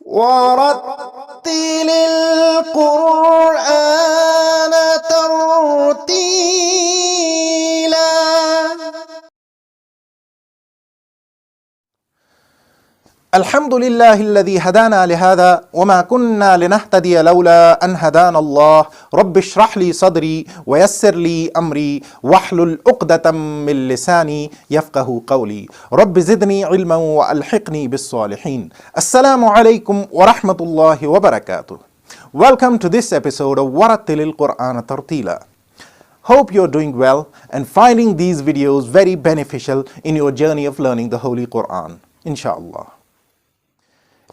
ورتل القرآن ترتيلا. الحمد لله الذي هدانا لهذا وما كنا لنهتدي لولا أن هدانا الله. رب اشرح لي صدري ويسر لي أمري واحلل عقدة من لساني يفقه قولي. رب زدني علما وألحقني بالصالحين. Assalamu-Alaykum wa rahmatullahi wa barakatuh. Welcome to this episode of ورتل القرآن ترتيلا. Hope you're doing well and finding these videos very beneficial in your journey of learning the Holy Qur'an, inshallah.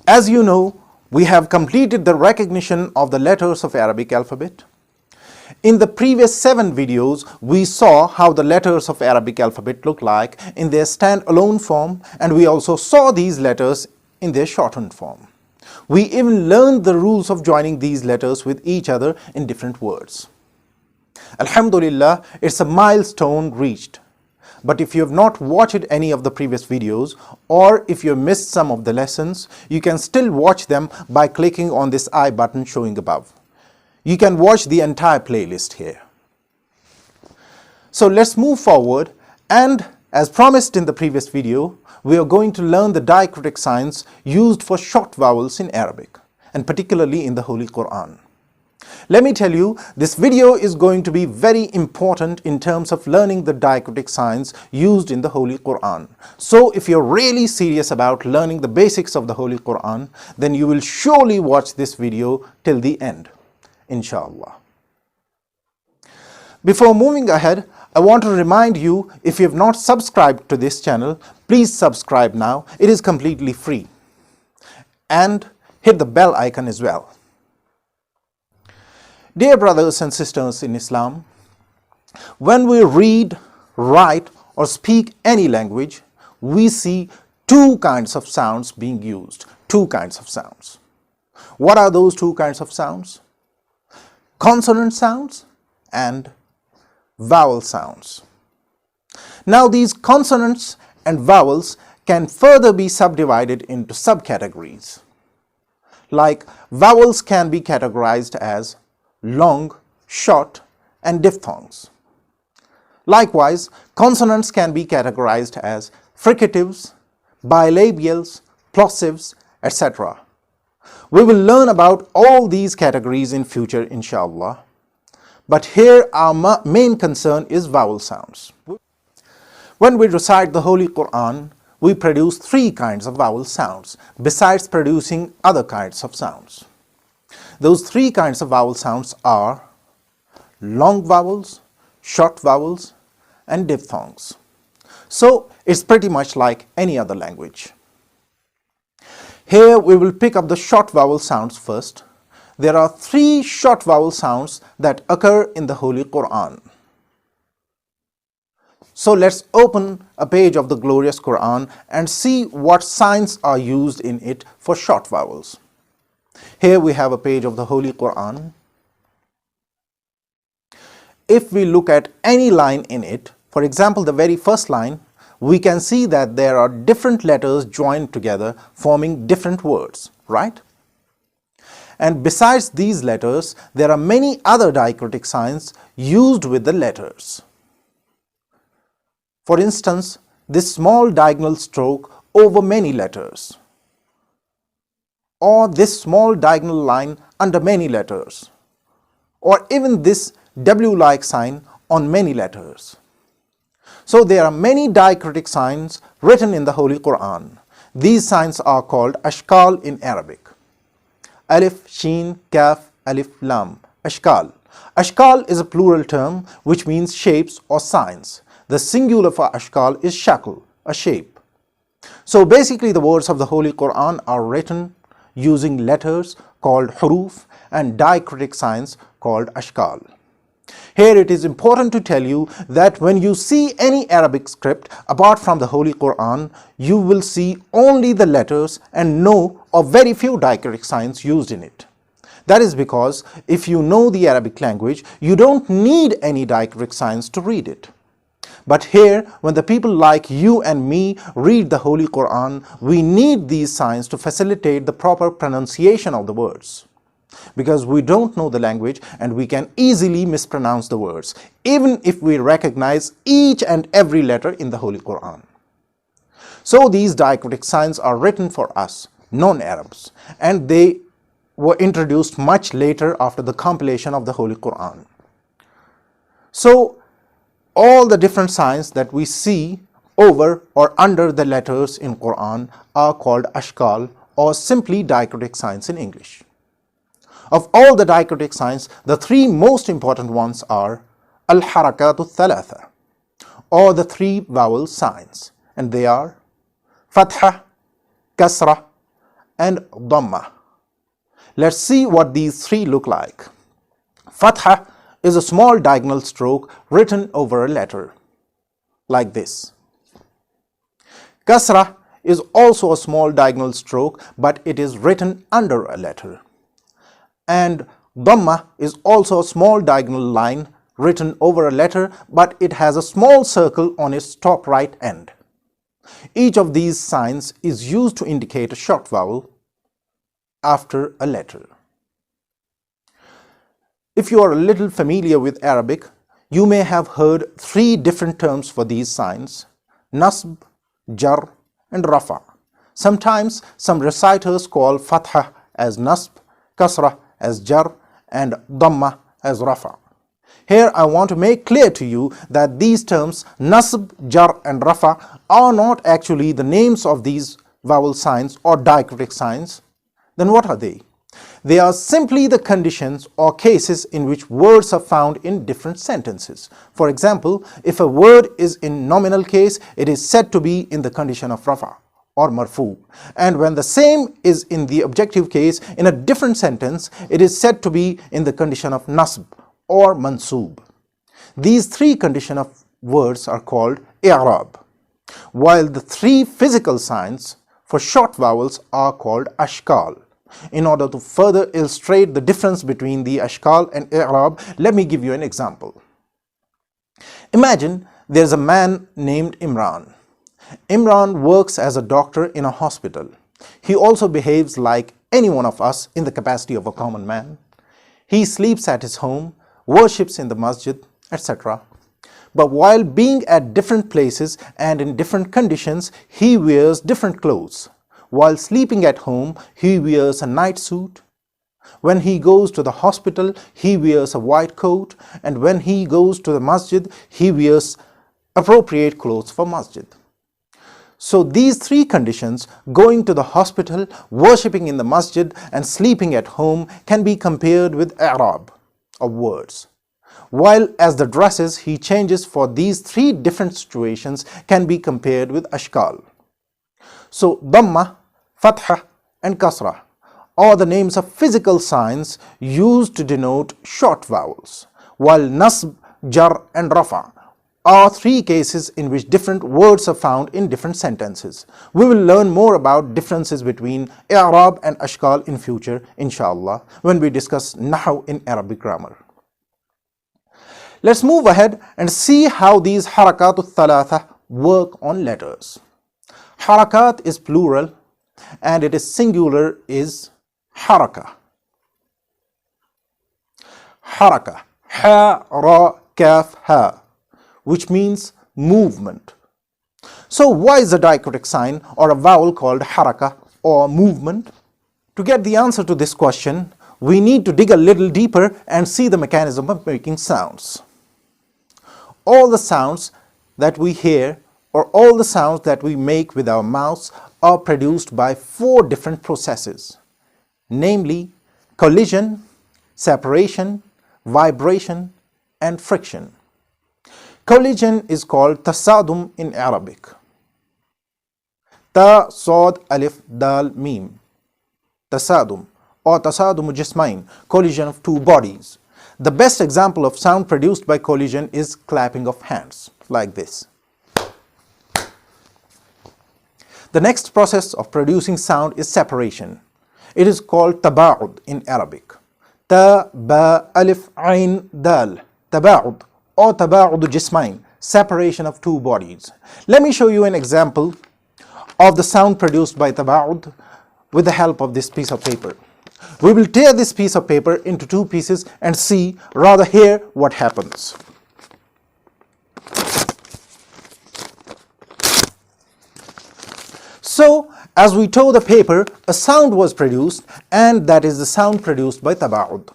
As you know, we have completed the recognition of the letters of Arabic alphabet. In the previous 7 videos, we saw how the letters of Arabic alphabet look like in their stand-alone form, and we also saw these letters in their shortened form. We even learned the rules of joining these letters with each other in different words. Alhamdulillah, it's a milestone reached. But if you have not watched any of the previous videos, or if you have missed some of the lessons, you can still watch them by clicking on this I button showing above. You can watch the entire playlist here. So let's move forward, and as promised in the previous video, we are going to learn the diacritic signs used for short vowels in Arabic, and particularly in the Holy Qur'an. Let me tell you, this video is going to be very important in terms of learning the diacritic signs used in the Holy Qur'an. So if you're really serious about learning the basics of the Holy Qur'an, then you will surely watch this video till the end, inshallah. Before moving ahead, I want to remind you, if you have not subscribed to this channel, please subscribe now. It is completely free. And hit the bell icon as well. Dear brothers and sisters in Islam, when we read, write or speak any language, we see two kinds of sounds being used. Two kinds of sounds. What are those two kinds of sounds? Consonant sounds and vowel sounds. Now these consonants and vowels can further be subdivided into subcategories. Like vowels can be categorized as long, short and diphthongs. Likewise, consonants can be categorized as fricatives, bilabials, plosives, etc. We will learn about all these categories in future, inshallah. But here our main concern is vowel sounds. When we recite the Holy Qur'an, we produce 3 kinds of vowel sounds, besides producing other kinds of sounds. Those 3 kinds of vowel sounds are long vowels, short vowels and diphthongs. So it's pretty much like any other language. Here we will pick up the short vowel sounds first. There are 3 short vowel sounds that occur in the Holy Qur'an. So let's open a page of the glorious Qur'an and see what signs are used in it for short vowels. Here we have a page of the Holy Qur'an. If we look at any line in it, for example the very first line, we can see that there are different letters joined together forming different words, right? And besides these letters, there are many other diacritic signs used with the letters. For instance, this small diagonal stroke over many letters, or this small diagonal line under many letters, or even this W-like sign on many letters. So there are many diacritic signs written in the Holy Qur'an. These signs are called Ashkal in Arabic. Alif, Sheen, Kaf, Alif, Lam. Ashkal. Ashkal is a plural term which means shapes or signs. The singular for Ashkal is shakl, a shape. So basically the words of the Holy Qur'an are written using letters called huruf and diacritic signs called ashkal. Here it is important to tell you that when you see any Arabic script apart from the Holy Qur'an, you will see only the letters and no or very few diacritic signs used in it. That is because if you know the Arabic language, you don't need any diacritic signs to read it. But here, when the people like you and me read the Holy Quran, we need these signs to facilitate the proper pronunciation of the words. Because we don't know the language and we can easily mispronounce the words, even if we recognize each and every letter in the Holy Quran. So these diacritic signs are written for us, non-Arabs, and they were introduced much later after the compilation of the Holy Quran. So all the different signs that we see over or under the letters in Quran are called Ashkal, or simply diacritic signs in English. Of all the diacritic signs, the three most important ones are الحركات الثلاثه, or the three vowel signs, and they are Fatha, Kasra, and Dhamma. Let's see what these three look like. Fatha is a small diagonal stroke written over a letter, like this. Kasra is also a small diagonal stroke, but it is written under a letter. And Dhamma is also a small diagonal line written over a letter, but it has a small circle on its top right end. Each of these signs is used to indicate a short vowel after a letter. If you are a little familiar with Arabic, you may have heard three different terms for these signs: Nasb, Jar, and Rafa. Sometimes some reciters call Fatha as Nasb, Kasra as Jar, and Dhamma as Rafa. Here I want to make clear to you that these terms Nasb, Jar, and Rafa are not actually the names of these vowel signs or diacritic signs. Then what are they? They are simply the conditions or cases in which words are found in different sentences. For example, if a word is in nominal case, it is said to be in the condition of Rafa or Marfu. And when the same is in the objective case in a different sentence, it is said to be in the condition of Nasb or Mansub. These three conditions of words are called Earab, while the three physical signs for short vowels are called Ashkal. In order to further illustrate the difference between the Ashkal and Earab, let me give you an example. Imagine there's a man named Imran. Imran works as a doctor in a hospital. He also behaves like any one of us in the capacity of a common man. He sleeps at his home, worships in the masjid, etc. But while being at different places and in different conditions, he wears different clothes. While sleeping at home, he wears a night suit. When he goes to the hospital, he wears a white coat. And when he goes to the masjid, he wears appropriate clothes for masjid. So these three conditions, going to the hospital, worshipping in the masjid, and sleeping at home, can be compared with Arab of words. While as the dresses he changes for these three different situations can be compared with Ashkal. So Dhamma, Fatha, and Kasra are the names of physical signs used to denote short vowels, while Nasb, Jar, and Rafa are three cases in which different words are found in different sentences. We will learn more about differences between Earab and Ashkal in future, inshallah, when we discuss Nahu in Arabic grammar. Let's move ahead and see how these Harakatul Thalatha work on letters. Harakat is plural and it is singular is Haraka. Haraka, Ha, Ra, Kaf, Ha, which means movement. So why is a diacritic sign or a vowel called haraka or movement? To get the answer to this question, we need to dig a little deeper and see the mechanism of making sounds. All the sounds that we hear or all the sounds that we make with our mouths are produced by four different processes, namely collision, separation, vibration, and friction. Collision is called tasadum in Arabic. Ta, Sod, Alif, Dal, Mim. Tasadum or tasadum jismain, collision of two bodies. The best example of sound produced by collision is clapping of hands, like this. The next process of producing sound is separation. It is called taba'ud in Arabic. Ta, Ba, Alif, Ain, Dal. Taba'ud or taba'ud jismain, separation of two bodies. Let me show you an example of the sound produced by tabaud with the help of this piece of paper. We will tear this piece of paper into two pieces and see, rather hear what happens. So, as we tore the paper, a sound was produced, and that is the sound produced by tabaud.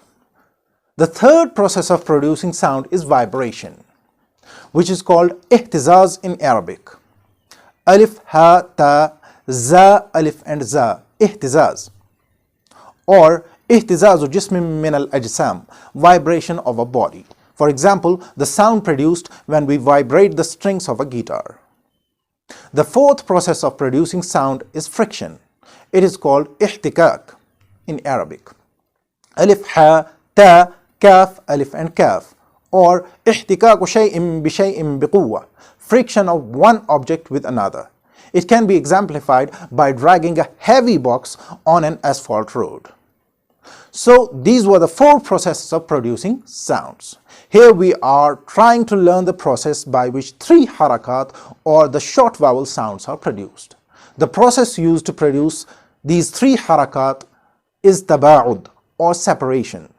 The third process of producing sound is vibration, which is called ihtizaz in Arabic. Alif, ha, ta, za, alif and za, ihtizaz. Or ihtizazu jismin min al-ajsam, vibration of a body. For example, the sound produced when we vibrate the strings of a guitar. The fourth process of producing sound is friction. It is called ihtikak in Arabic. Alif, ha, ta, kaf, alif and kaf. Or ihtikaku shay'in bi shay'in bi quwwa, friction of one object with another. It can be exemplified by dragging a heavy box on an asphalt road. So these were the four processes of producing sounds. Here we are trying to learn the process by which three harakat or the short vowel sounds are produced. The process used to produce these three harakat is taba'ud or separation.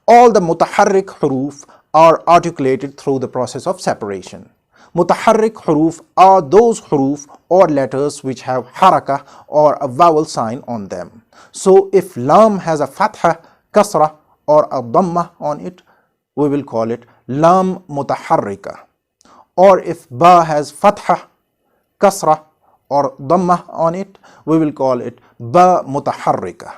All the mutaharrik huruf are articulated through the process of separation. Mutaharrik huruf are those huruf or letters which have haraka or a vowel sign on them. So if lam has a fatha, kasra or a dhamma on it, we will call it lam mutaharrika. Or if ba has fatha, kasra or dhamma on it, we will call it ba mutaharrika.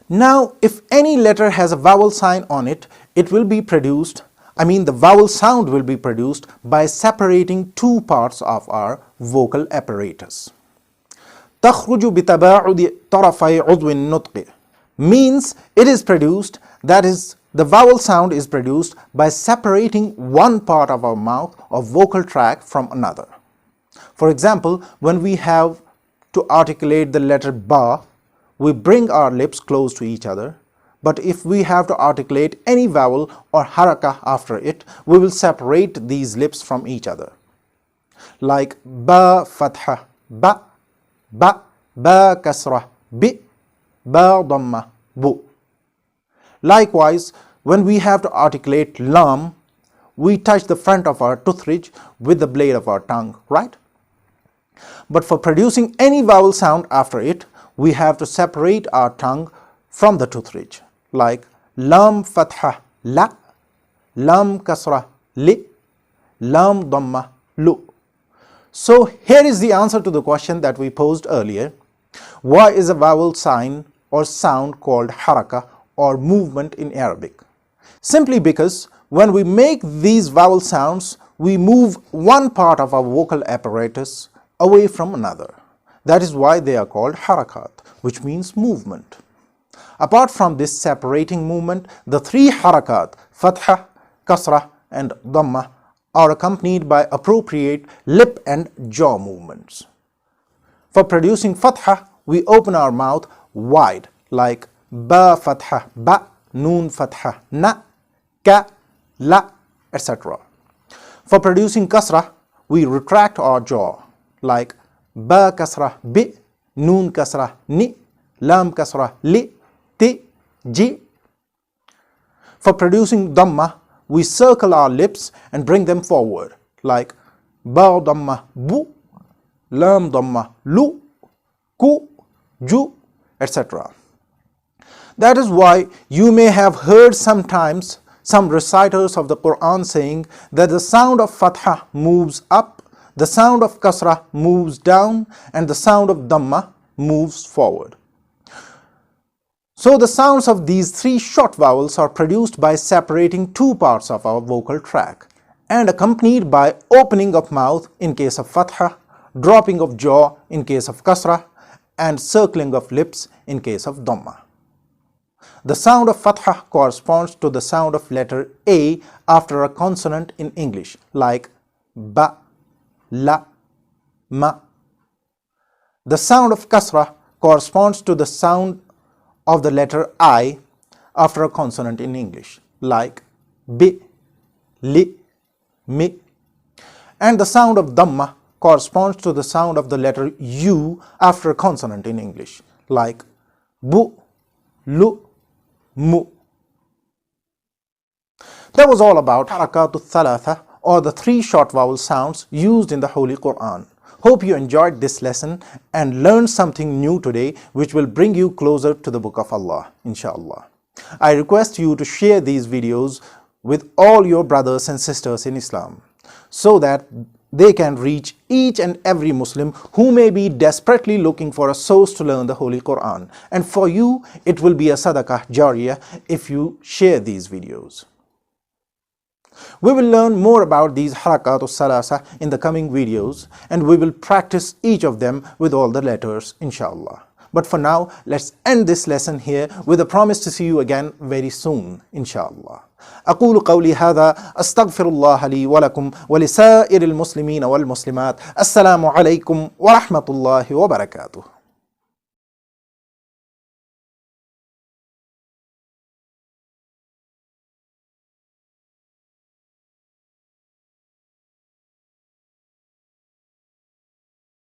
Now, if any letter has a vowel sign on it, it will be produced, the vowel sound will be produced by separating two parts of our vocal apparatus. تخرج بتباعد طرفي عضو النطق means it is produced, that is, the vowel sound is produced by separating one part of our mouth or vocal tract from another. For example, when we have to articulate the letter ba, we bring our lips close to each other, but if we have to articulate any vowel or haraka after it, we will separate these lips from each other. Like ba fatha, ba, ba, ba kasra, bi, ba dhamma, bu. Likewise, when we have to articulate lam, we touch the front of our tooth ridge with the blade of our tongue, right? But for producing any vowel sound after it, we have to separate our tongue from the tooth ridge, like lam fatha, la, lam kasra, li, lam dhamma, lu. So here is the answer to the question that we posed earlier. Why is a vowel sign or sound called haraka or movement in Arabic? Simply because when we make these vowel sounds, we move one part of our vocal apparatus away from another. That is why they are called harakat, which means movement. Apart from this separating movement, the three harakat, fatha, kasra and dhamma, are accompanied by appropriate lip and jaw movements. For producing fatha, we open our mouth wide, like ba fatha, ba, noon fatha, na, ka, la, etc. For producing kasra, we retract our jaw, like ba kasra, bi, noon kasra, ni, lam kasra, li, ti, ji. For producing dhamma, we circle our lips and bring them forward, like ba dhamma, bu, lam dhamma, lu, ku, ju, etc. That is why you may have heard sometimes some reciters of the Qur'an saying that the sound of fatha moves up, the sound of kasra moves down, and the sound of dhamma moves forward. So the sounds of these three short vowels are produced by separating two parts of our vocal tract and accompanied by opening of mouth in case of fatha, dropping of jaw in case of kasra, and circling of lips in case of dhamma. The sound of fatha corresponds to the sound of letter A after a consonant in English, like ba, la, ma. The sound of kasra corresponds to the sound of the letter I after a consonant in English, like bi, li, mi. And the sound of dhamma corresponds to the sound of the letter U after a consonant in English, like bu, lu, mu. That was all about الحركات الثلاثه, or the 3 short vowel sounds used in the Holy Quran. Hope you enjoyed this lesson and learned something new today which will bring you closer to the Book of Allah, inshallah. I request you to share these videos with all your brothers and sisters in Islam so that they can reach each and every Muslim who may be desperately looking for a source to learn the Holy Quran. And for you, it will be a sadaqah jariyah if you share these videos. We will learn more about these harakat al-salasa in the coming videos, and we will practice each of them with all the letters, inshallah. But for now, let's end this lesson here with a promise to see you again very soon, inshallah. أقول قولي هذا أستغفر الله لي ولكم ولسائر المسلمين والمسلمات. السلام عليكم ورحمة الله وبركاته.